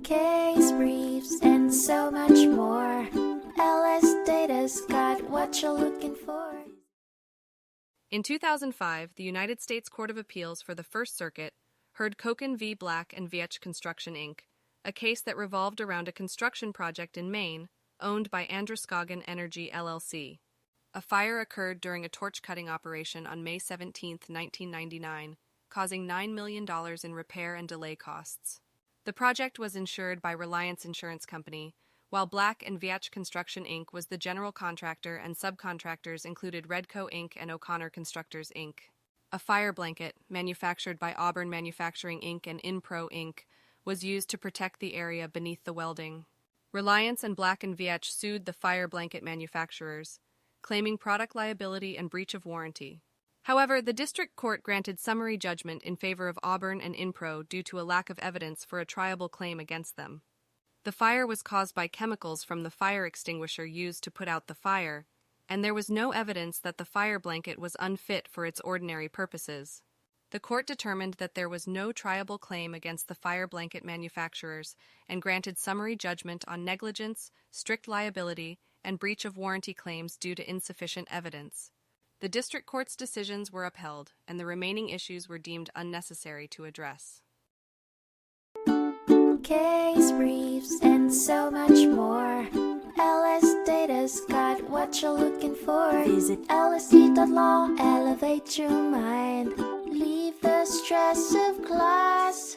Case briefs and so much more. LSData's got what you're looking for. In 2005, the United States Court of Appeals for the First Circuit heard Koken v. Black and Yeatch Construction, Inc., a case that revolved around a construction project in Maine owned by Androscoggin Energy, LLC. A fire occurred during a torch-cutting operation on May 17, 1999, causing $9 million in repair and delay costs. The project was insured by Reliance Insurance Company, while Black and Veatch Construction, Inc. was the general contractor, and subcontractors included Redco, Inc. and Oâ Connor Constructors, Inc. A fire blanket, manufactured by Auburn Manufacturing, Inc. and Inpro, Inc., was used to protect the area beneath the welding. Reliance and Black and Veatch sued the fire blanket manufacturers, claiming product liability and breach of warranty. However, the district court granted summary judgment in favor of Auburn and Inpro due to a lack of evidence for a triable claim against them. The fire was caused by chemicals from the fire extinguisher used to put out the fire, and there was no evidence that the fire blanket was unfit for its ordinary purposes. The court determined that there was no triable claim against the fire blanket manufacturers and granted summary judgment on negligence, strict liability, and breach of warranty claims due to insufficient evidence. The district court's decisions were upheld, and the remaining issues were deemed unnecessary to address. Case briefs and so much more. LSData's got what you're looking for. Visit lsd.law, elevate your mind. Leave the stress of class.